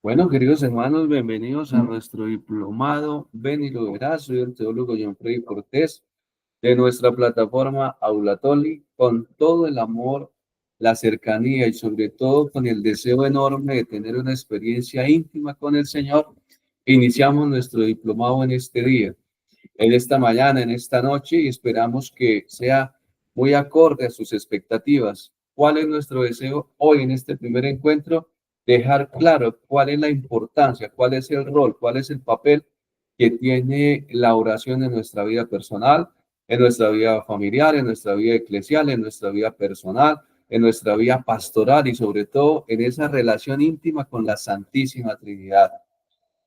Bueno, queridos hermanos, bienvenidos a nuestro diplomado. Ven y lo verás. Soy el teólogo John Freddy Cortés de nuestra plataforma Aulatoli, con todo el amor, la cercanía y sobre todo con el deseo enorme de tener una experiencia íntima con el Señor. Iniciamos nuestro diplomado en este día, en esta mañana, en esta noche, y esperamos que sea muy acorde a sus expectativas. ¿Cuál es nuestro deseo hoy en este primer encuentro? Dejar claro cuál es la importancia, cuál es el rol, cuál es el papel que tiene la oración en nuestra vida personal, en nuestra vida familiar, en nuestra vida eclesial, en nuestra vida personal, en nuestra vida pastoral y sobre todo en esa relación íntima con la Santísima Trinidad.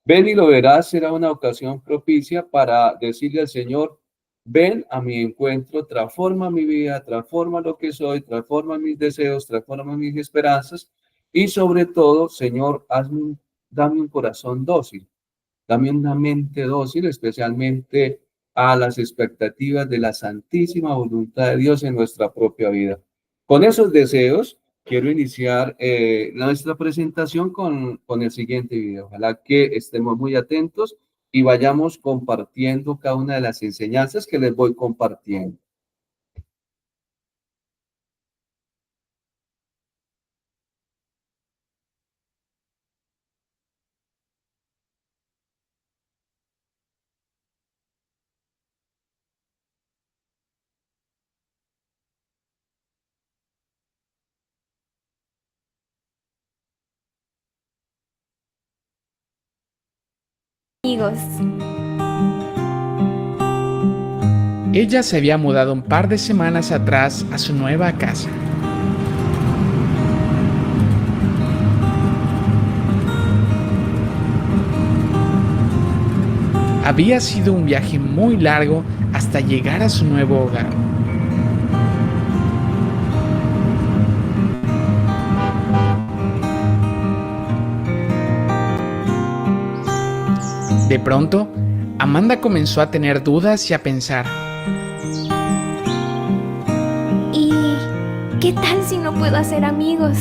Ven y lo verás, será una ocasión propicia para decirle al Señor: ven a mi encuentro, transforma mi vida, transforma lo que soy, transforma mis deseos, transforma mis esperanzas y sobre todo, Señor, dame un corazón dócil, dame una mente dócil, especialmente a las expectativas de la santísima voluntad de Dios en nuestra propia vida. Con esos deseos, quiero iniciar nuestra presentación con el siguiente video. Ojalá que estemos muy atentos y vayamos compartiendo cada una de las enseñanzas que les voy compartiendo. Amigos. Ella se había mudado un par de semanas atrás a su nueva casa. Había sido un viaje muy largo hasta llegar a su nuevo hogar. De pronto, Amanda comenzó a tener dudas y a pensar: ¿Y qué tal si no puedo hacer amigos?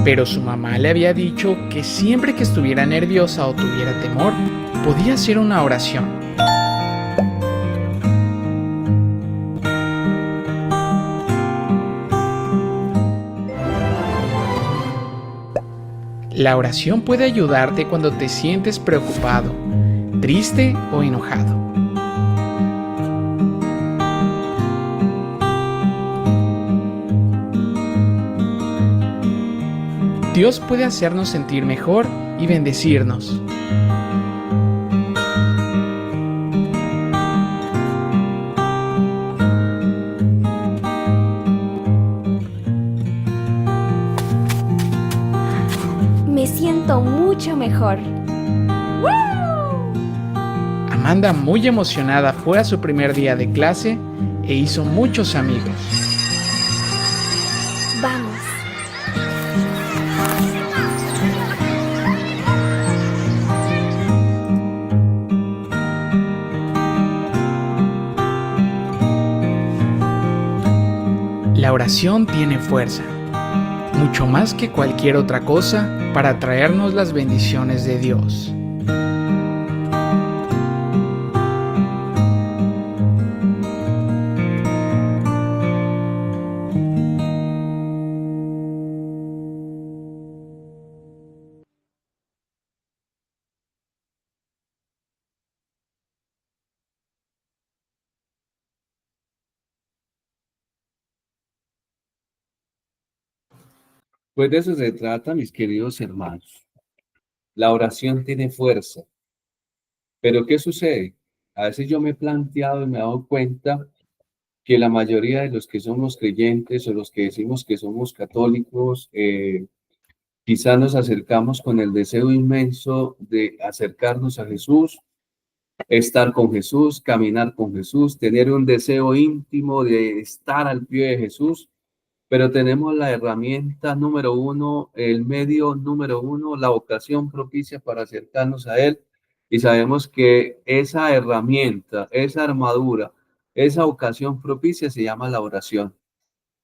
Pero su mamá le había dicho que siempre que estuviera nerviosa o tuviera temor, podía hacer una oración. La oración puede ayudarte cuando te sientes preocupado, triste o enojado. Dios puede hacernos sentir mejor y bendecirnos. Me siento mucho mejor. Amanda, muy emocionada, fue a su primer día de clase e hizo muchos amigos. Vamos. La oración tiene fuerza, mucho más que cualquier otra cosa, para traernos las bendiciones de Dios. Pues de eso se trata, mis queridos hermanos. La oración tiene fuerza, pero ¿qué sucede? A veces yo me he planteado y me he dado cuenta que la mayoría de los que somos creyentes o los que decimos que somos católicos, quizás nos acercamos con el deseo inmenso de acercarnos a Jesús, estar con Jesús, caminar con Jesús, tener un deseo íntimo de estar al pie de Jesús, pero tenemos la herramienta número uno, el medio número uno, la ocasión propicia para acercarnos a Él, y sabemos que esa herramienta, esa armadura, esa ocasión propicia se llama la oración,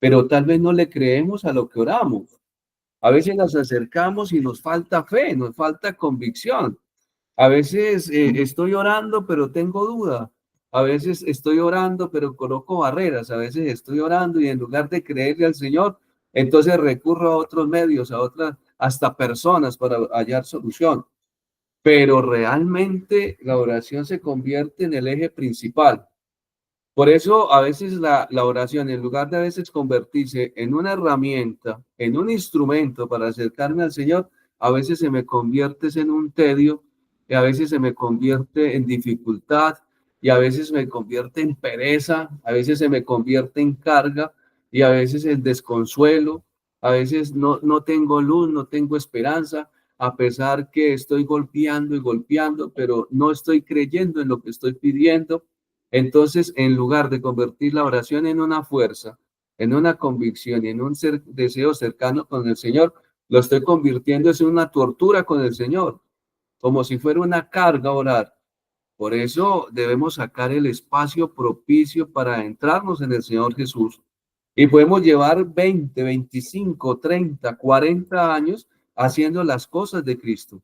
pero tal vez no le creemos a lo que oramos. A veces nos acercamos y nos falta fe, nos falta convicción. A veces estoy orando, pero tengo duda. A veces estoy orando, pero coloco barreras. A veces estoy orando y en lugar de creerle al Señor, entonces recurro a otros medios, a otras, hasta personas para hallar solución. Pero realmente la oración se convierte en el eje principal. Por eso a veces la oración, en lugar de a veces convertirse en una herramienta, en un instrumento para acercarme al Señor, a veces se me convierte en un tedio, y a veces se me convierte en dificultad, y a veces me convierte en pereza, a veces se me convierte en carga, y a veces en desconsuelo, a veces no tengo luz, no tengo esperanza, a pesar que estoy golpeando y golpeando, pero no estoy creyendo en lo que estoy pidiendo. Entonces, en lugar de convertir la oración en una fuerza, en una convicción y en un deseo cercano con el Señor, lo estoy convirtiendo en una tortura con el Señor, como si fuera una carga orar. Por eso debemos sacar el espacio propicio para adentrarnos en el Señor Jesús. Y podemos llevar 20, 25, 30, 40 años haciendo las cosas de Cristo.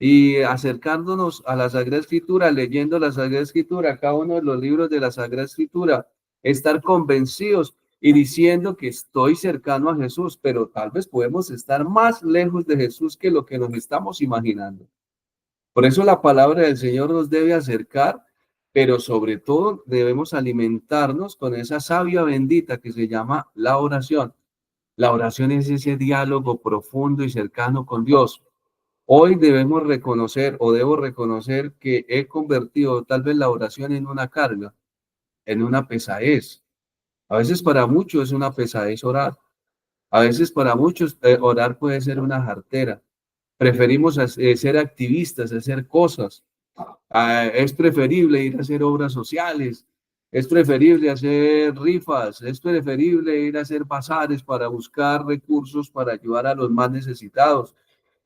Y acercándonos a la Sagrada Escritura, leyendo la Sagrada Escritura, cada uno de los libros de la Sagrada Escritura, estar convencidos y diciendo que estoy cercano a Jesús, pero tal vez podemos estar más lejos de Jesús que lo que nos estamos imaginando. Por eso la palabra del Señor nos debe acercar, pero sobre todo debemos alimentarnos con esa savia bendita que se llama la oración. La oración es ese diálogo profundo y cercano con Dios. Hoy debemos reconocer o debo reconocer que he convertido tal vez la oración en una carga, en una pesadez. A veces para muchos es una pesadez orar. A veces para muchos orar puede ser una jartera. Preferimos ser activistas, hacer cosas. Es preferible ir a hacer obras sociales. Es preferible hacer rifas. Es preferible ir a hacer bazares para buscar recursos para ayudar a los más necesitados.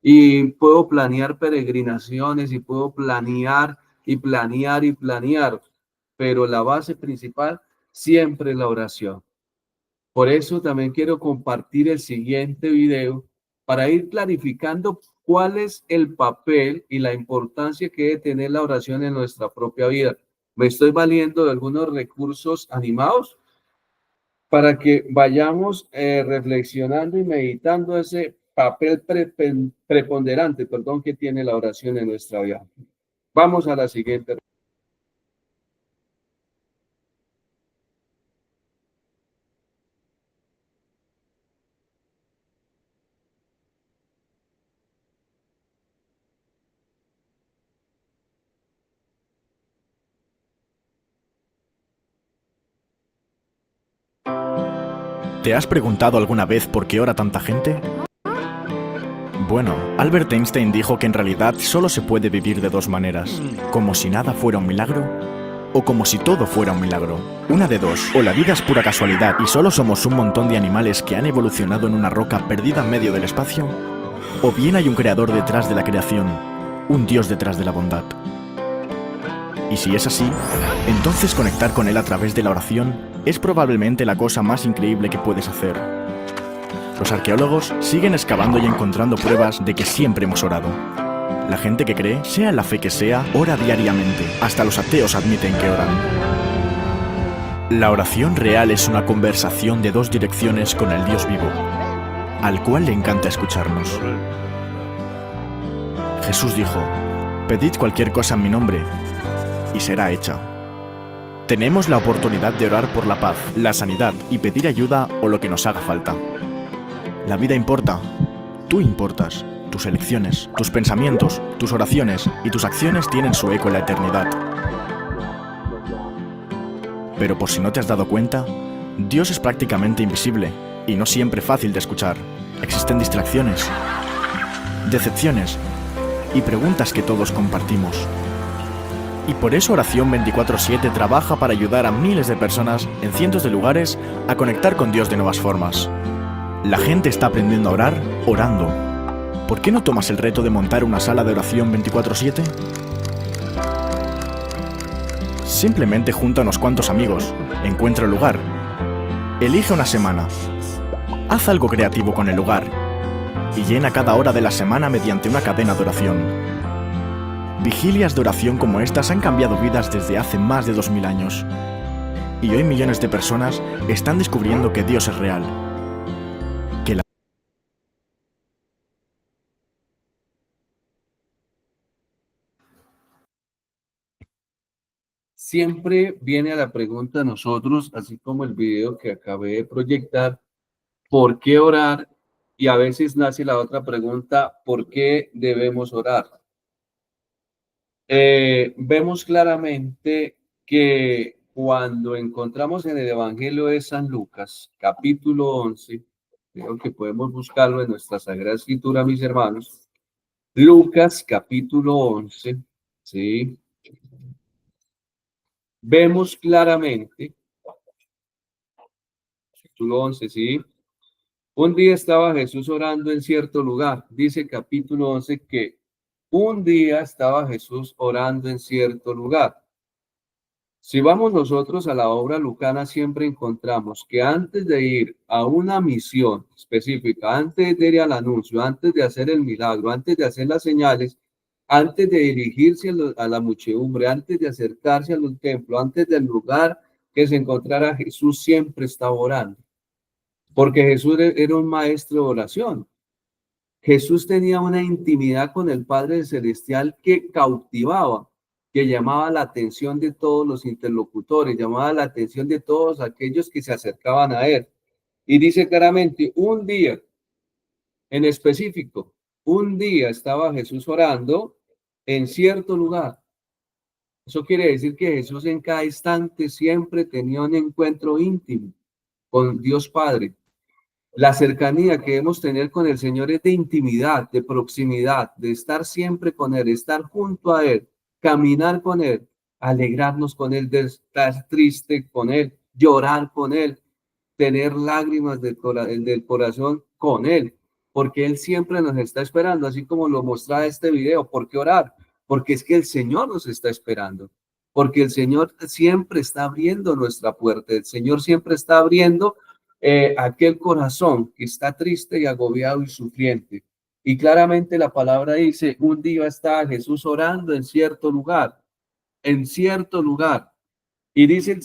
Y puedo planear peregrinaciones y puedo planear y planear y planear, pero la base principal siempre es la oración. Por eso también quiero compartir el siguiente video para ir clarificando cuál es el papel y la importancia que debe tener la oración en nuestra propia vida. Me estoy valiendo de algunos recursos animados para que vayamos reflexionando y meditando ese papel preponderante, que tiene la oración en nuestra vida. Vamos a la siguiente. ¿Te has preguntado alguna vez por qué ora tanta gente? Bueno, Albert Einstein dijo que en realidad solo se puede vivir de dos maneras, como si nada fuera un milagro o como si todo fuera un milagro. Una de dos, o la vida es pura casualidad y solo somos un montón de animales que han evolucionado en una roca perdida en medio del espacio, o bien hay un creador detrás de la creación, un Dios detrás de la bondad. Y si es así, entonces conectar con Él a través de la oración es probablemente la cosa más increíble que puedes hacer. Los arqueólogos siguen excavando y encontrando pruebas de que siempre hemos orado. La gente que cree, sea la fe que sea, ora diariamente. Hasta los ateos admiten que oran. La oración real es una conversación de dos direcciones con el Dios vivo, al cual le encanta escucharnos. Jesús dijo: «Pedid cualquier cosa en mi nombre, y será hecha». Tenemos la oportunidad de orar por la paz, la sanidad y pedir ayuda o lo que nos haga falta. La vida importa, tú importas, tus elecciones, tus pensamientos, tus oraciones y tus acciones tienen su eco en la eternidad. Pero por si no te has dado cuenta, Dios es prácticamente invisible y no siempre fácil de escuchar. Existen distracciones, decepciones y preguntas que todos compartimos. Y por eso Oración 24/7 trabaja para ayudar a miles de personas en cientos de lugares a conectar con Dios de nuevas formas. La gente está aprendiendo a orar orando. ¿Por qué no tomas el reto de montar una sala de oración 24/7? Simplemente junta a unos cuantos amigos, encuentra el lugar, elige una semana, haz algo creativo con el lugar y llena cada hora de la semana mediante una cadena de oración. Vigilias de oración como estas han cambiado vidas desde hace más de 2000 años. Y hoy millones de personas están descubriendo que Dios es real. Que la Siempre viene a la pregunta a nosotros, así como el video que acabé de proyectar, ¿por qué orar? Y a veces nace la otra pregunta, ¿por qué debemos orar? Vemos claramente que cuando encontramos en el Evangelio de San Lucas, capítulo 11, creo que podemos buscarlo en nuestra Sagrada Escritura, mis hermanos. Lucas, capítulo 11, ¿sí? Vemos claramente, capítulo 11, ¿sí? Un día estaba Jesús orando en cierto lugar. Dice capítulo 11 que un día estaba Jesús orando en cierto lugar. Si vamos nosotros a la obra lucana, siempre encontramos que antes de ir a una misión específica, antes de ir al anuncio, antes de hacer el milagro, antes de hacer las señales, antes de dirigirse a la muchedumbre, antes de acercarse al templo, antes del lugar que se encontrara Jesús, siempre estaba orando. Porque Jesús era un maestro de oración. Jesús tenía una intimidad con el Padre Celestial que cautivaba, que llamaba la atención de todos los interlocutores, llamaba la atención de todos aquellos que se acercaban a él. Y dice claramente, un día en específico, un día estaba Jesús orando en cierto lugar. Eso quiere decir que Jesús en cada instante siempre tenía un encuentro íntimo con Dios Padre. La cercanía que debemos tener con el Señor es de intimidad, de proximidad, de estar siempre con Él, estar junto a Él, caminar con Él, alegrarnos con Él, de estar triste con Él, llorar con Él, tener lágrimas del corazón con Él, porque Él siempre nos está esperando, así como lo mostraba este video. ¿Por qué orar? Porque es que el Señor nos está esperando, porque el Señor siempre está abriendo nuestra puerta, el Señor siempre está abriendo aquel corazón que está triste y agobiado y sufriente. Y claramente la palabra dice, un día estaba Jesús orando en cierto lugar, en cierto lugar. Y dice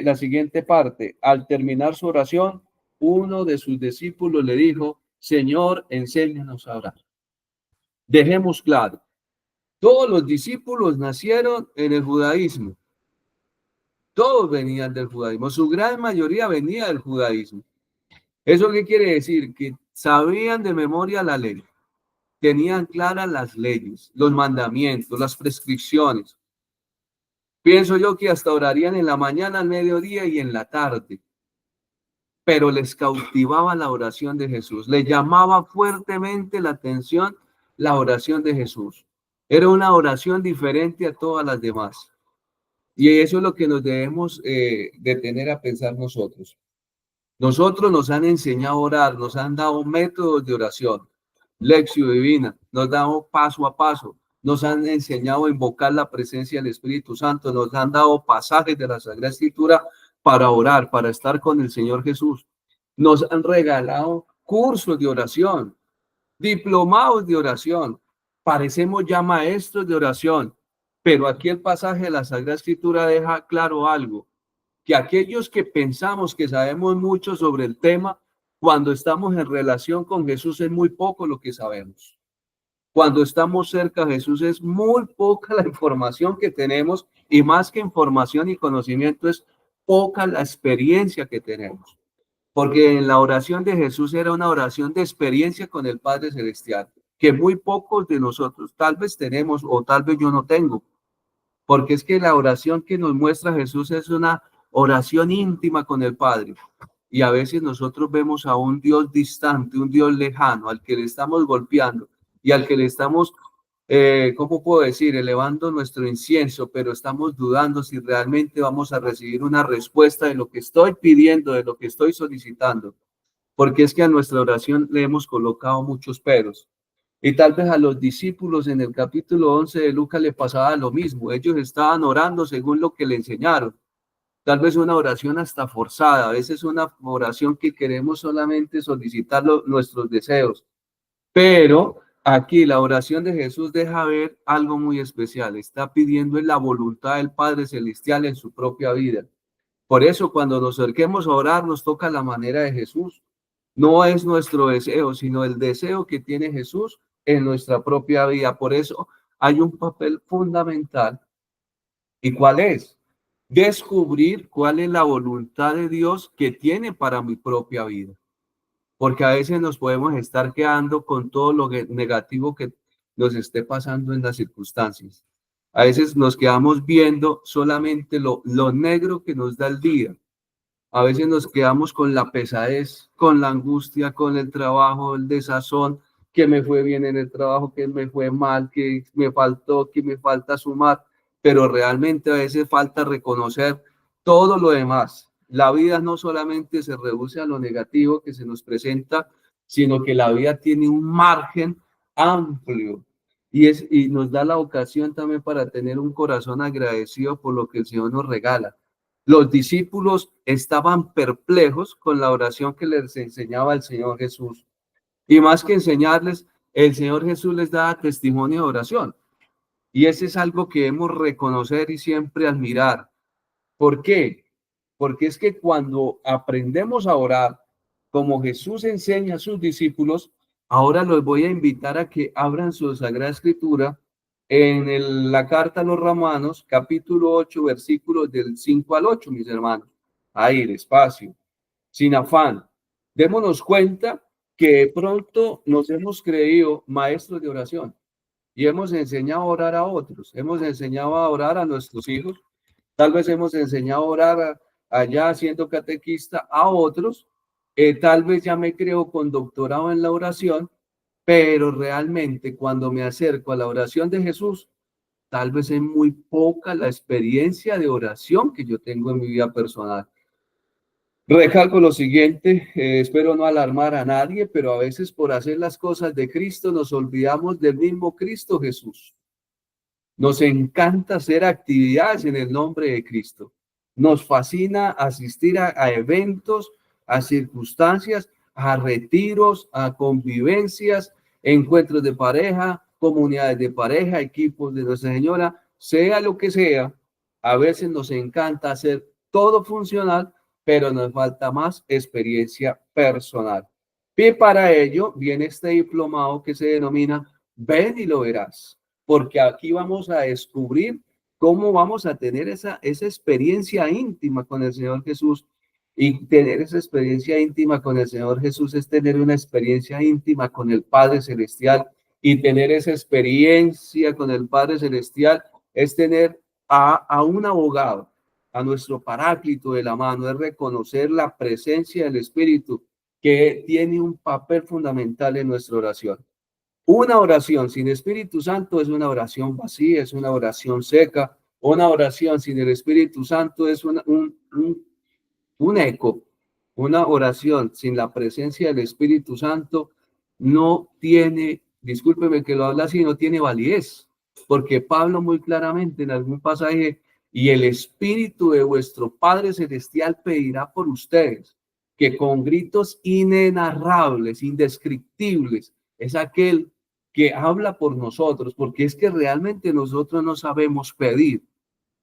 la siguiente parte, al terminar su oración, uno de sus discípulos le dijo, Señor, enséñanos a orar. Dejemos claro, todos los discípulos nacieron en el judaísmo. Todos venían del judaísmo, su gran mayoría venía del judaísmo. ¿Eso qué quiere decir? Que sabían de memoria la ley, tenían claras las leyes, los mandamientos, las prescripciones. Pienso yo que hasta orarían en la mañana, al mediodía y en la tarde, pero les cautivaba la oración de Jesús, les llamaba fuertemente la atención la oración de Jesús. Era una oración diferente a todas las demás. Y eso es lo que nos debemos detener a pensar nosotros. Nosotros nos han enseñado a orar, nos han dado métodos de oración, lección divina, nos damos paso a paso, nos han enseñado a invocar la presencia del Espíritu Santo, nos han dado pasajes de la Sagrada Escritura para orar, para estar con el Señor Jesús. Nos han regalado cursos de oración, diplomados de oración, parecemos ya maestros de oración, pero aquí el pasaje de la Sagrada Escritura deja claro algo, que aquellos que pensamos que sabemos mucho sobre el tema, cuando estamos en relación con Jesús es muy poco lo que sabemos. Cuando estamos cerca de Jesús es muy poca la información que tenemos, y más que información y conocimiento es poca la experiencia que tenemos. Porque en la oración de Jesús era una oración de experiencia con el Padre Celestial, que muy pocos de nosotros tal vez tenemos o tal vez yo no tengo. Porque es que la oración que nos muestra Jesús es una oración íntima con el Padre. Y a veces nosotros vemos a un Dios distante, un Dios lejano, al que le estamos golpeando y al que le estamos, ¿cómo puedo decir?, elevando nuestro incienso, pero estamos dudando si realmente vamos a recibir una respuesta de lo que estoy pidiendo, de lo que estoy solicitando. Porque es que a nuestra oración le hemos colocado muchos peros. Y tal vez a los discípulos en el capítulo 11 de Lucas le pasaba lo mismo. Ellos estaban orando según lo que le enseñaron. Tal vez una oración hasta forzada, a veces una oración que queremos solamente solicitar nuestros deseos. Pero aquí la oración de Jesús deja ver algo muy especial. Está pidiendo la voluntad del Padre Celestial en su propia vida. Por eso cuando nos acerquemos a orar nos toca la manera de Jesús. No es nuestro deseo, sino el deseo que tiene Jesús en nuestra propia vida. Por eso hay un papel fundamental. ¿Y cuál es? Descubrir cuál es la voluntad de Dios que tiene para mi propia vida. Porque a veces nos podemos estar quedando con todo lo negativo que nos esté pasando en las circunstancias. A veces nos quedamos viendo solamente lo negro que nos da el día. A veces nos quedamos con la pesadez, con la angustia, con el trabajo, el desazón, que me fue bien en el trabajo, que me fue mal, que me faltó, que me falta sumar, pero realmente a veces falta reconocer todo lo demás. La vida no solamente se reduce a lo negativo que se nos presenta, sino que la vida tiene un margen amplio y nos da la ocasión también para tener un corazón agradecido por lo que el Señor nos regala. Los discípulos estaban perplejos con la oración que les enseñaba el Señor Jesús. Y más que enseñarles, el Señor Jesús les daba testimonio de oración. Y ese es algo que debemos reconocer y siempre admirar. ¿Por qué? Porque es que cuando aprendemos a orar, como Jesús enseña a sus discípulos, ahora los voy a invitar a que abran su Sagrada Escritura en la carta a los Romanos, capítulo 8, versículos del 5 al 8, mis hermanos. Ahí, despacio, sin afán. Démonos cuenta que de pronto nos hemos creído maestros de oración y hemos enseñado a orar a otros, hemos enseñado a orar a nuestros hijos, tal vez hemos enseñado a orar allá siendo catequista a otros, tal vez ya me creo con doctorado en la oración, pero realmente cuando me acerco a la oración de Jesús, tal vez es muy poca la experiencia de oración que yo tengo en mi vida personal. Recalco lo siguiente, espero no alarmar a nadie, pero a veces por hacer las cosas de Cristo nos olvidamos del mismo Cristo Jesús. Nos encanta hacer actividades en el nombre de Cristo. Nos fascina asistir a eventos, a circunstancias, a retiros, a convivencias, encuentros de pareja, comunidades de pareja, equipos de Nuestra Señora, sea lo que sea. A veces nos encanta hacer todo funcional, pero nos falta más experiencia personal. Y para ello viene este diplomado que se denomina Ven y lo verás, porque aquí vamos a descubrir cómo vamos a tener esa experiencia íntima con el Señor Jesús. Y tener esa experiencia íntima con el Señor Jesús es tener una experiencia íntima con el Padre Celestial. Y tener esa experiencia con el Padre Celestial es tener a un abogado, a nuestro Paráclito de la mano, es reconocer la presencia del Espíritu que tiene un papel fundamental en nuestra oración. Una oración sin Espíritu Santo es una oración vacía, es una oración seca. Una oración sin el Espíritu Santo es un eco. Una oración sin la presencia del Espíritu Santo no tiene, discúlpeme que lo habla así, no tiene validez. Porque Pablo muy claramente en algún pasaje, y el Espíritu de vuestro Padre Celestial pedirá por ustedes, que con gritos inenarrables, indescriptibles, es aquel que habla por nosotros, porque es que realmente nosotros no sabemos pedir.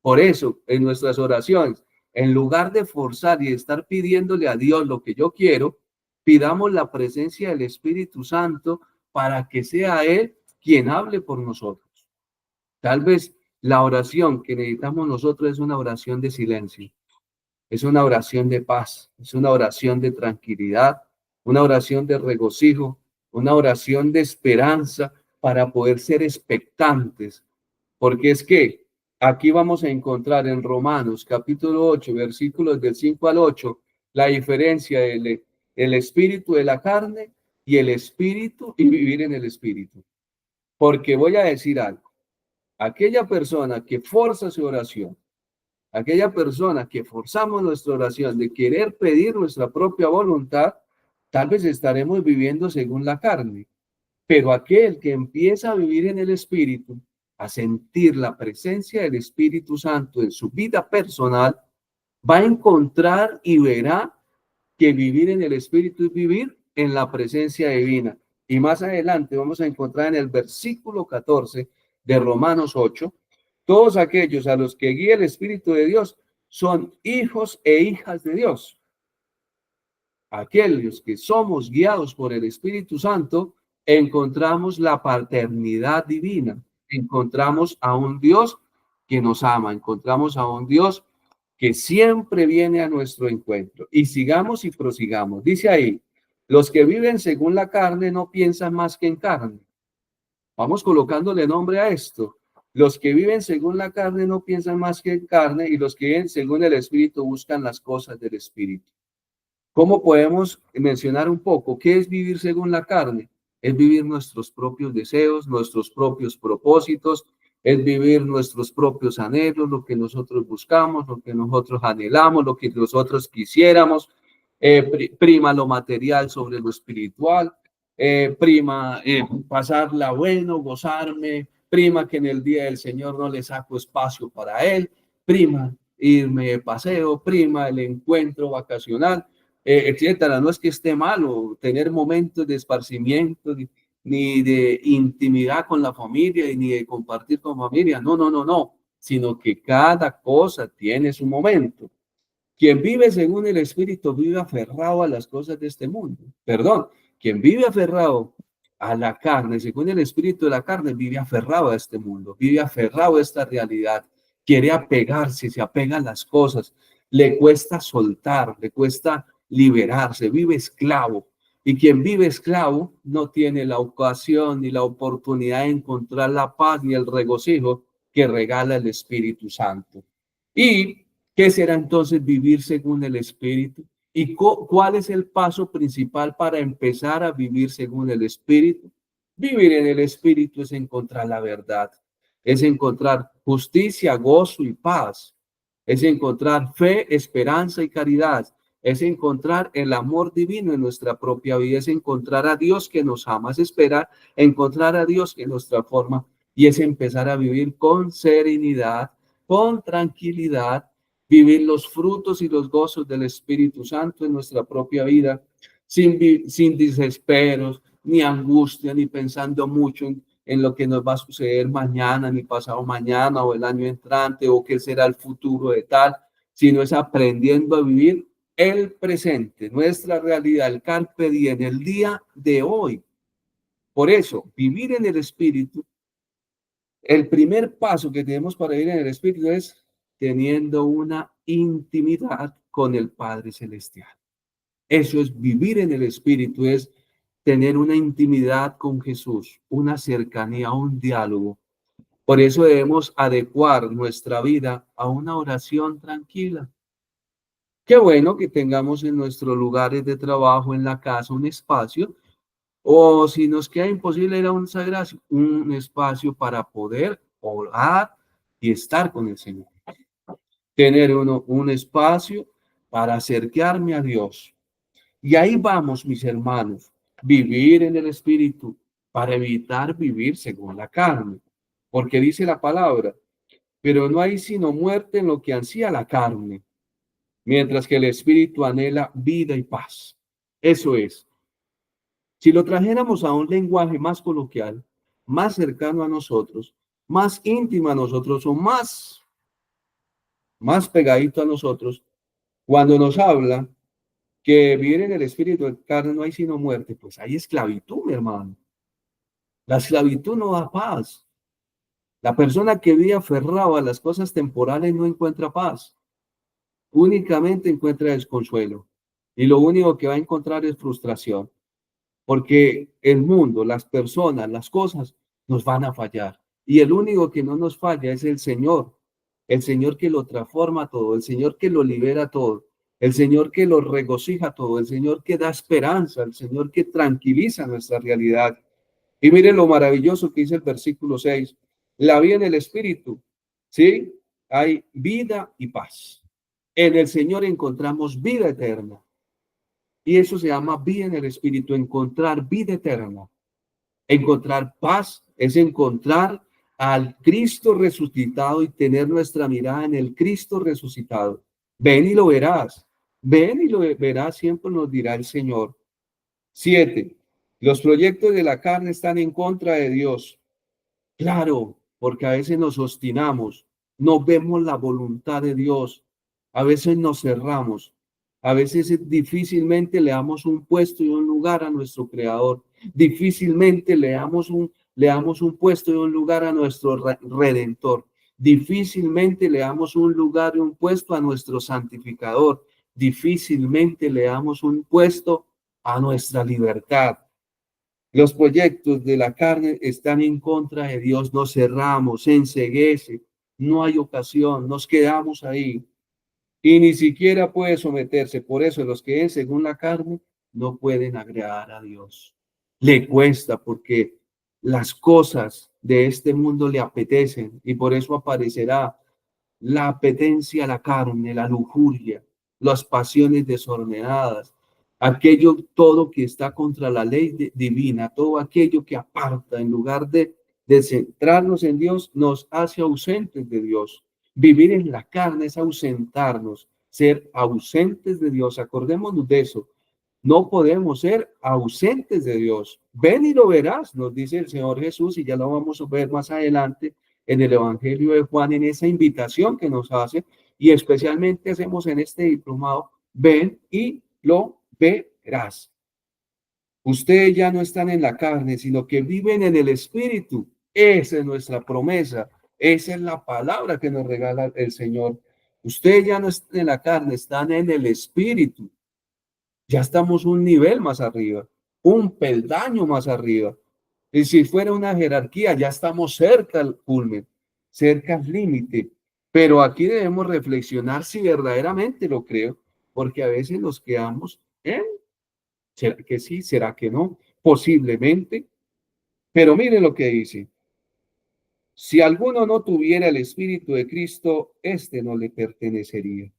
Por eso, en nuestras oraciones, en lugar de forzar y estar pidiéndole a Dios lo que yo quiero, pidamos la presencia del Espíritu Santo para que sea Él quien hable por nosotros. Tal vez la oración que necesitamos nosotros es una oración de silencio, es una oración de paz, es una oración de tranquilidad, una oración de regocijo, una oración de esperanza para poder ser expectantes. Porque es que aquí vamos a encontrar en Romanos capítulo 8, versículos del 5 al 8, la diferencia del espíritu de la carne y el espíritu y vivir en el espíritu. Porque voy a decir algo. Aquella persona que forza su oración, aquella persona que forzamos nuestra oración de querer pedir nuestra propia voluntad, tal vez estaremos viviendo según la carne. Pero aquel que empieza a vivir en el Espíritu, a sentir la presencia del Espíritu Santo en su vida personal, va a encontrar y verá que vivir en el Espíritu es vivir en la presencia divina. Y más adelante vamos a encontrar en el versículo 14 de Romanos 8, todos aquellos a los que guía el Espíritu de Dios son hijos e hijas de Dios. Aquellos que somos guiados por el Espíritu Santo, encontramos la paternidad divina, encontramos a un Dios que nos ama, encontramos a un Dios que siempre viene a nuestro encuentro. Y sigamos y prosigamos. Dice ahí, los que viven según la carne no piensan más que en carne. Vamos colocándole nombre a esto. Los que viven según la carne no piensan más que en carne, y los que viven según el Espíritu buscan las cosas del Espíritu. ¿Cómo podemos mencionar un poco qué es vivir según la carne? Es vivir nuestros propios deseos, nuestros propios propósitos, es vivir nuestros propios anhelos, lo que nosotros buscamos, lo que nosotros anhelamos, lo que nosotros quisiéramos. Prima lo material sobre lo espiritual, prima pasarla bueno, gozarme, prima que en el día del Señor no le saco espacio para Él, prima irme de paseo, prima el encuentro vacacional, etcétera. No es que esté malo tener momentos de esparcimiento, ni de intimidad con la familia, ni de compartir con familia. No, no, no, no, sino que cada cosa tiene su momento. Quien vive según el Espíritu vive aferrado a las cosas de este mundo. Perdón, quien vive aferrado a la carne, según el Espíritu de la carne, vive aferrado a este mundo, vive aferrado a esta realidad, quiere apegarse, se apega a las cosas, le cuesta soltar, le cuesta liberarse, vive esclavo. Y quien vive esclavo no tiene la ocasión ni la oportunidad de encontrar la paz ni el regocijo que regala el Espíritu Santo. ¿Y qué será entonces vivir según el Espíritu? ¿Y cuál es el paso principal para empezar a vivir según el Espíritu? Vivir en el Espíritu es encontrar la verdad, es encontrar justicia, gozo y paz, es encontrar fe, esperanza y caridad, es encontrar el amor divino en nuestra propia vida, es encontrar a Dios que nos ama, es esperar, encontrar a Dios que nos transforma, y es empezar a vivir con serenidad, con tranquilidad, vivir los frutos y los gozos del Espíritu Santo en nuestra propia vida, sin desesperos, ni angustia, ni pensando mucho en lo que nos va a suceder mañana, ni pasado mañana, o el año entrante, o qué será el futuro de tal, sino es aprendiendo a vivir el presente, nuestra realidad, el carpe diem, el día de hoy. Por eso, vivir en el Espíritu, el primer paso que tenemos para vivir en el Espíritu es teniendo una intimidad con el Padre Celestial. Eso es vivir en el Espíritu, es tener una intimidad con Jesús, una cercanía, un diálogo. Por eso debemos adecuar nuestra vida a una oración tranquila. Qué bueno que tengamos en nuestros lugares de trabajo, en la casa, un espacio, o si nos queda imposible ir a un sagrario, un espacio para poder orar y estar con el Señor. Tener un espacio para acercarme a Dios. Y ahí vamos, mis hermanos, vivir en el Espíritu para evitar vivir según la carne. Porque dice la palabra, pero no hay sino muerte en lo que ansía la carne, mientras que el Espíritu anhela vida y paz. Eso es. Si lo trajéramos a un lenguaje más coloquial, más cercano a nosotros, más íntimo a nosotros, o más pegadito a nosotros, cuando nos habla que vivir en el Espíritu de carne no hay sino muerte, pues hay esclavitud, mi hermano. La esclavitud no da paz. La persona que vive aferrado a las cosas temporales no encuentra paz. Únicamente encuentra desconsuelo. Y lo único que va a encontrar es frustración. Porque el mundo, las personas, las cosas nos van a fallar. Y el único que no nos falla es el Señor que lo transforma todo, el Señor que lo libera todo, el Señor que lo regocija todo, el Señor que da esperanza, el Señor que tranquiliza nuestra realidad. Y miren lo maravilloso que dice el versículo 6, la vida en el Espíritu, ¿sí? Hay vida y paz. En el Señor encontramos vida eterna. Y eso se llama vida en el Espíritu, encontrar vida eterna. Encontrar paz es encontrar al Cristo resucitado y tener nuestra mirada en el Cristo resucitado. Ven y lo verás. Ven y lo verás, siempre nos dirá el Señor. 7. Los proyectos de la carne están en contra de Dios. Claro, porque a veces nos obstinamos, no vemos la voluntad de Dios, a veces nos cerramos, a veces difícilmente le damos un puesto y un lugar a nuestro Creador, difícilmente le damos un puesto y un lugar a nuestro Redentor, difícilmente le damos un lugar y un puesto a nuestro Santificador, difícilmente le damos un puesto a nuestra libertad. Los proyectos de la carne están en contra de Dios, nos cerramos, se enceguece, no hay ocasión, nos quedamos ahí y ni siquiera puede someterse. Por eso los que es según la carne no pueden agradar a Dios. Le cuesta porque las cosas de este mundo le apetecen y por eso aparecerá la apetencia a la carne, la lujuria, las pasiones desordenadas, aquello todo que está contra la ley divina, todo aquello que aparta en lugar de centrarnos en Dios, nos hace ausentes de Dios. Vivir en la carne es ausentarnos, ser ausentes de Dios. Acordémonos de eso. No podemos ser ausentes de Dios. Ven y lo verás, nos dice el Señor Jesús, y ya lo vamos a ver más adelante en el Evangelio de Juan, en esa invitación que nos hace, y especialmente hacemos en este diplomado, ven y lo verás. Ustedes ya no están en la carne, sino que viven en el Espíritu. Esa es nuestra promesa. Esa es la palabra que nos regala el Señor. Ustedes ya no están en la carne, están en el Espíritu. Ya estamos un nivel más arriba, un peldaño más arriba. Y si fuera una jerarquía, ya estamos cerca al culmen, cerca al límite. Pero aquí debemos reflexionar si verdaderamente lo creo, porque a veces nos quedamos en, ¿será que sí? ¿Será que no? Posiblemente. Pero mire lo que dice. Si alguno no tuviera el Espíritu de Cristo, este no le pertenecería.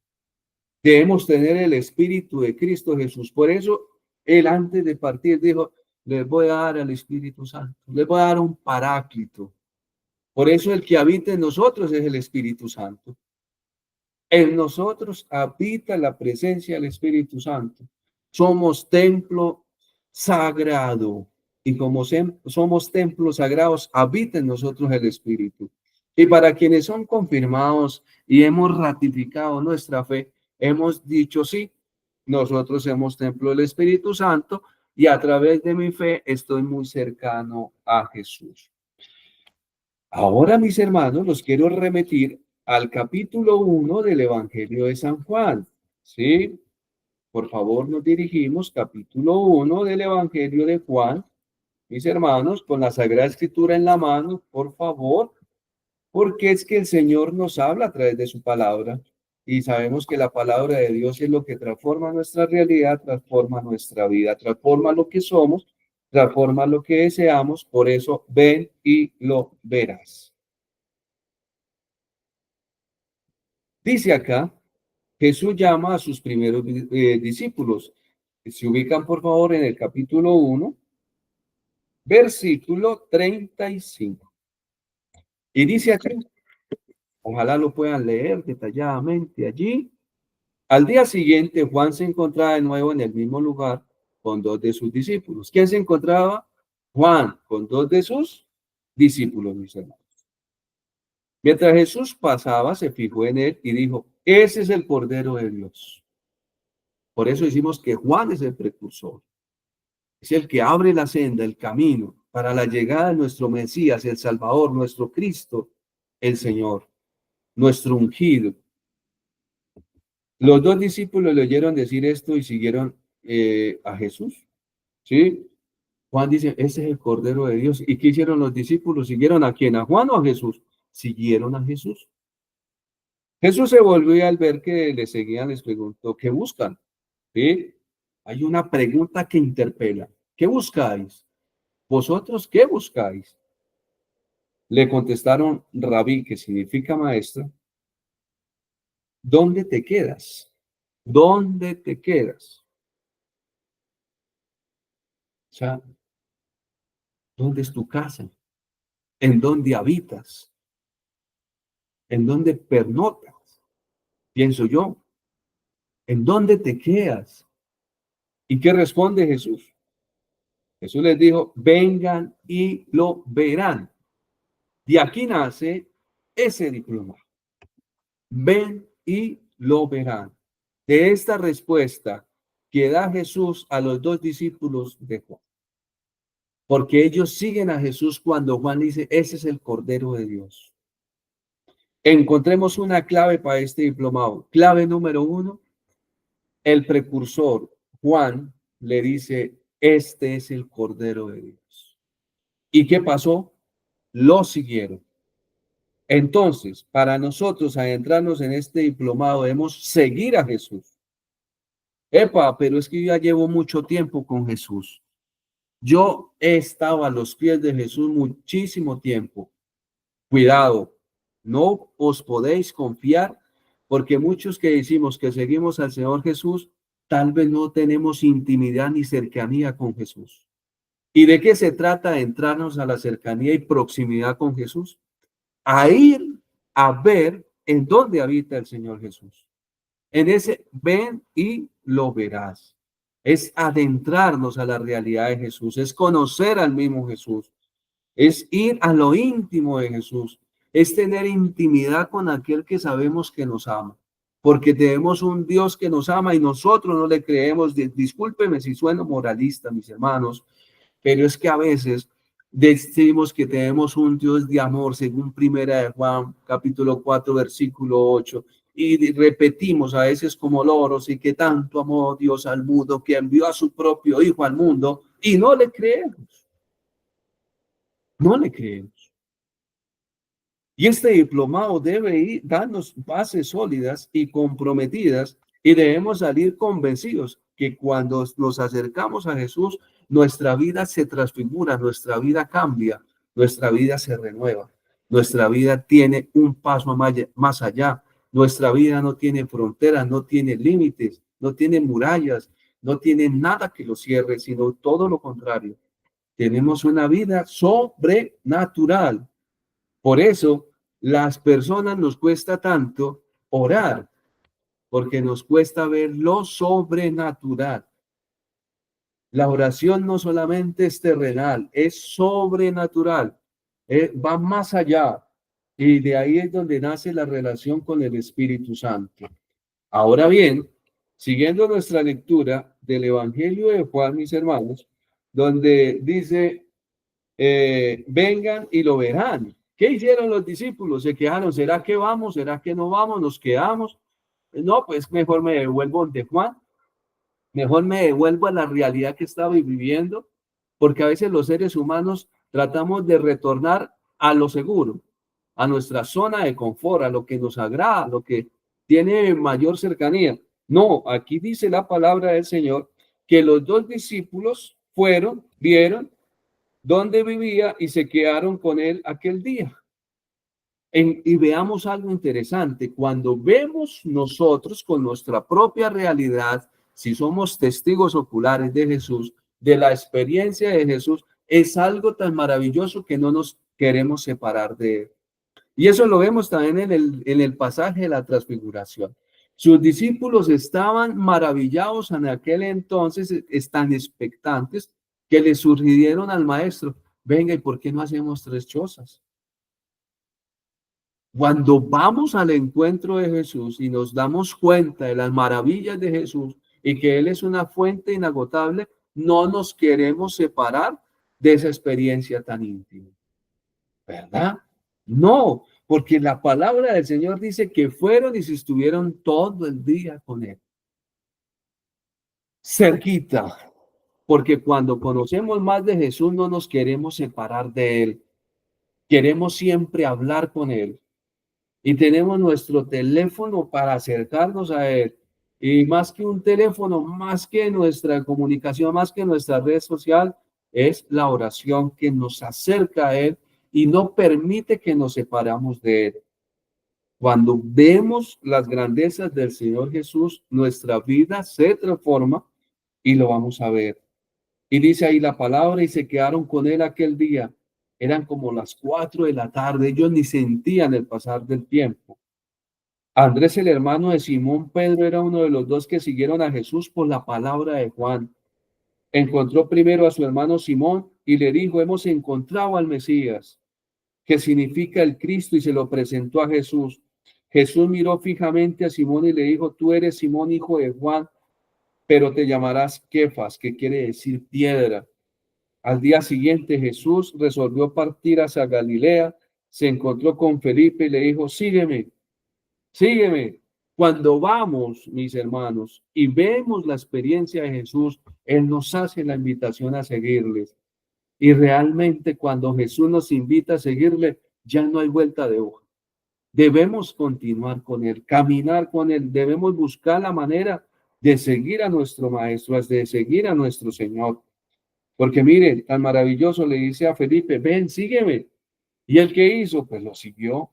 Debemos tener el Espíritu de Cristo Jesús. Por eso, él antes de partir dijo, les voy a dar al Espíritu Santo, les voy a dar un paráclito. Por eso el que habita en nosotros es el Espíritu Santo. En nosotros habita la presencia del Espíritu Santo. Somos templo sagrado. Y como somos templos sagrados, habita en nosotros el Espíritu. Y para quienes son confirmados y hemos ratificado nuestra fe, hemos dicho sí, nosotros somos templo del Espíritu Santo y a través de mi fe estoy muy cercano a Jesús. Ahora, mis hermanos, los quiero remitir al capítulo 1 del Evangelio de San Juan. ¿Sí? Por favor, nos dirigimos, capítulo 1 del Evangelio de Juan. Mis hermanos, con la Sagrada Escritura en la mano, por favor, porque es que el Señor nos habla a través de su palabra y sabemos que la palabra de Dios es lo que transforma nuestra realidad, transforma nuestra vida, transforma lo que somos, transforma lo que deseamos. Por eso, ven y lo verás. Dice acá, Jesús llama a sus primeros discípulos. Se ubican, por favor, en el capítulo 1, versículo 35. Y dice aquí, ojalá lo puedan leer detalladamente allí. Al día siguiente, Juan se encontraba de nuevo en el mismo lugar con dos de sus discípulos. ¿Quién se encontraba? Juan, con dos de sus discípulos, mis hermanos. Mientras Jesús pasaba, se fijó en él y dijo, ese es el Cordero de Dios. Por eso decimos que Juan es el precursor. Es el que abre la senda, el camino para la llegada de nuestro Mesías, el Salvador, nuestro Cristo, el Señor, nuestro ungido. Los dos discípulos le oyeron decir esto y siguieron a Jesús. ¿Sí? Juan dice, ese es el Cordero de Dios. ¿Y qué hicieron los discípulos? ¿Siguieron a quién? ¿A Juan o a Jesús? Siguieron a Jesús. Jesús se volvió y al ver que le seguían les preguntó, ¿qué buscan? ¿Sí? Hay una pregunta que interpela. ¿Qué buscáis? ¿Vosotros qué buscáis? Le contestaron, Rabí, que significa maestro, ¿dónde te quedas? ¿Dónde te quedas? O sea, ¿dónde es tu casa? ¿En dónde habitas? ¿En dónde pernotas? Pienso yo. ¿En dónde te quedas? ¿Y qué responde Jesús? Jesús les dijo, vengan y lo verán. De aquí nace ese diploma. Ven y lo verán. De esta respuesta que da Jesús a los dos discípulos de Juan. Porque ellos siguen a Jesús cuando Juan dice, ese es el Cordero de Dios. Encontremos una clave para este diplomado. Clave número 1, el precursor Juan le dice, este es el Cordero de Dios. ¿Y qué pasó? Lo siguieron. Entonces, para nosotros adentrarnos en este diplomado, debemos seguir a Jesús. Epa, pero es que yo ya llevo mucho tiempo con Jesús. Yo he estado a los pies de Jesús muchísimo tiempo. Cuidado, no os podéis confiar, porque muchos que decimos que seguimos al Señor Jesús, tal vez no tenemos intimidad ni cercanía con Jesús. ¿Y de qué se trata de entrarnos a la cercanía y proximidad con Jesús? A ir a ver en dónde habita el Señor Jesús. En ese ven y lo verás. Es adentrarnos a la realidad de Jesús, es conocer al mismo Jesús, es ir a lo íntimo de Jesús, es tener intimidad con aquel que sabemos que nos ama, porque tenemos un Dios que nos ama y nosotros no le creemos. Discúlpeme si sueno moralista, mis hermanos, pero es que a veces decimos que tenemos un Dios de amor, según Primera de Juan, capítulo 4, versículo 8, y repetimos a veces como loros, y que tanto amó Dios al mundo, que envió a su propio Hijo al mundo, y no le creemos. No le creemos. Y este diplomado debe darnos bases sólidas y comprometidas, y debemos salir convencidos que cuando nos acercamos a Jesús, nuestra vida se transfigura, nuestra vida cambia, nuestra vida se renueva, nuestra vida tiene un paso más allá, nuestra vida no tiene fronteras, no tiene límites, no tiene murallas, no tiene nada que lo cierre, sino todo lo contrario. Tenemos una vida sobrenatural. Por eso, las personas nos cuesta tanto orar, porque nos cuesta ver lo sobrenatural. La oración no solamente es terrenal, es sobrenatural, va más allá. Y de ahí es donde nace la relación con el Espíritu Santo. Ahora bien, siguiendo nuestra lectura del Evangelio de Juan, mis hermanos, donde dice, vengan y lo verán. ¿Qué hicieron los discípulos? Se quedaron, ¿será que vamos? ¿Será que no vamos? ¿Nos quedamos? No, pues mejor me devuelvo de Juan, mejor me devuelvo a la realidad que estaba viviendo, porque a veces los seres humanos tratamos de retornar a lo seguro, a nuestra zona de confort, a lo que nos agrada, a lo que tiene mayor cercanía. No, aquí dice la palabra del Señor que los dos discípulos fueron, vieron dónde vivía y se quedaron con él aquel día. Y veamos algo interesante. Cuando vemos nosotros con nuestra propia realidad, si somos testigos oculares de Jesús, de la experiencia de Jesús, es algo tan maravilloso que no nos queremos separar de él. Y eso lo vemos también en el pasaje de la transfiguración. Sus discípulos estaban maravillados en aquel entonces, están expectantes, que le sugirieron al maestro, venga, ¿y por qué no hacemos 3 chozas? Cuando vamos al encuentro de Jesús y nos damos cuenta de las maravillas de Jesús y que Él es una fuente inagotable, no nos queremos separar de esa experiencia tan íntima, ¿verdad? No, porque la palabra del Señor dice que fueron y se estuvieron todo el día con Él. Cerquita, porque cuando conocemos más de Jesús no nos queremos separar de Él. Queremos siempre hablar con Él. Y tenemos nuestro teléfono para acercarnos a Él. Y más que un teléfono, más que nuestra comunicación, más que nuestra red social, es la oración que nos acerca a Él y no permite que nos separamos de Él. Cuando vemos las grandezas del Señor Jesús, nuestra vida se transforma y lo vamos a ver. Y dice ahí la palabra, y se quedaron con Él aquel día. Eran como las 4 de la tarde, ellos ni sentían el pasar del tiempo. Andrés, el hermano de Simón Pedro, era uno de los 2 que siguieron a Jesús por la palabra de Juan. Encontró primero a su hermano Simón y le dijo, hemos encontrado al Mesías, que significa el Cristo, y se lo presentó a Jesús. Jesús miró fijamente a Simón y le dijo, tú eres Simón, hijo de Juan, pero te llamarás Kefas, que quiere decir piedra. Al día siguiente Jesús resolvió partir hacia Galilea, se encontró con Felipe y le dijo, sígueme, sígueme. Cuando vamos, mis hermanos, y vemos la experiencia de Jesús, Él nos hace la invitación a seguirles. Y realmente cuando Jesús nos invita a seguirle, ya no hay vuelta de hoja. Debemos continuar con Él, caminar con Él, debemos buscar la manera de seguir a nuestro Maestro, de seguir a nuestro Señor. Porque miren, tan maravilloso le dice a Felipe, ven, sígueme. ¿Y él qué hizo? Pues lo siguió.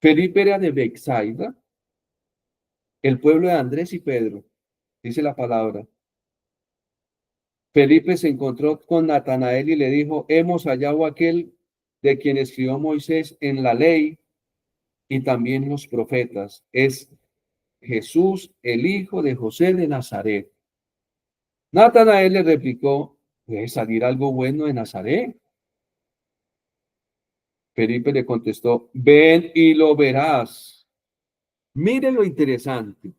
Felipe era de Bethsaida, el pueblo de Andrés y Pedro, dice la palabra. Felipe se encontró con Natanael y le dijo, hemos hallado a aquel de quien escribió Moisés en la ley y también los profetas. Es Jesús, el hijo de José de Nazaret. Natanael le replicó, ¿puede salir algo bueno de Nazaret? Felipe le contestó, ven y lo verás. Mire lo interesante.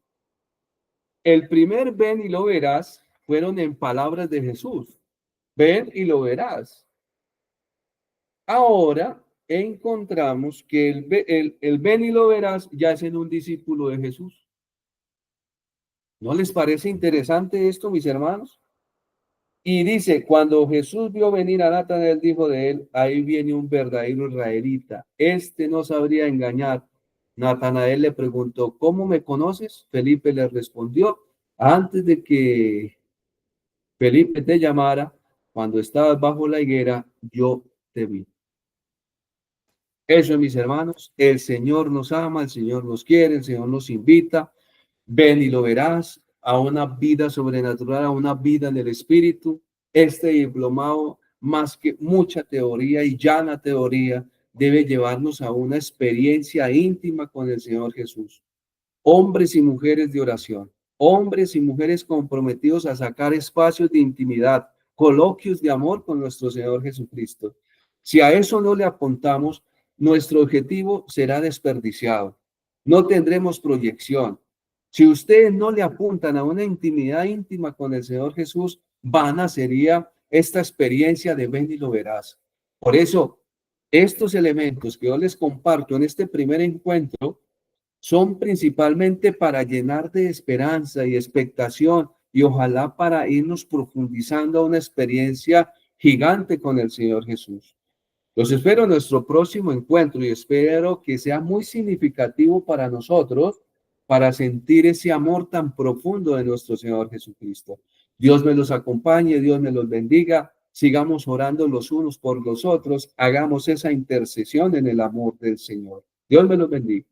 El primer ven y lo verás fueron en palabras de Jesús. Ven y lo verás. Ahora encontramos que el ven y lo verás ya es en un discípulo de Jesús. ¿No les parece interesante esto, mis hermanos? Y dice, cuando Jesús vio venir a Natanael, dijo de él, ahí viene un verdadero israelita. Este no sabría engañar. Natanael le preguntó, ¿cómo me conoces? Felipe le respondió, antes de que Felipe te llamara, cuando estabas bajo la higuera, yo te vi. Eso, mis hermanos, el Señor nos ama, el Señor nos quiere, el Señor nos invita. Ven y lo verás a una vida sobrenatural, a una vida en el Espíritu. Este diplomado, más que mucha teoría y llana teoría, debe llevarnos a una experiencia íntima con el Señor Jesús. Hombres y mujeres de oración, hombres y mujeres comprometidos a sacar espacios de intimidad, coloquios de amor con nuestro Señor Jesucristo. Si a eso no le apuntamos, nuestro objetivo será desperdiciado. No tendremos proyección. Si ustedes no le apuntan a una intimidad íntima con el Señor Jesús, vana sería esta experiencia de ven y lo verás. Por eso, estos elementos que yo les comparto en este primer encuentro son principalmente para llenar de esperanza y expectación y ojalá para irnos profundizando a una experiencia gigante con el Señor Jesús. Los espero en nuestro próximo encuentro y espero que sea muy significativo para nosotros para sentir ese amor tan profundo de nuestro Señor Jesucristo. Dios me los acompañe, Dios me los bendiga. Sigamos orando los unos por los otros. Hagamos esa intercesión en el amor del Señor. Dios me los bendiga.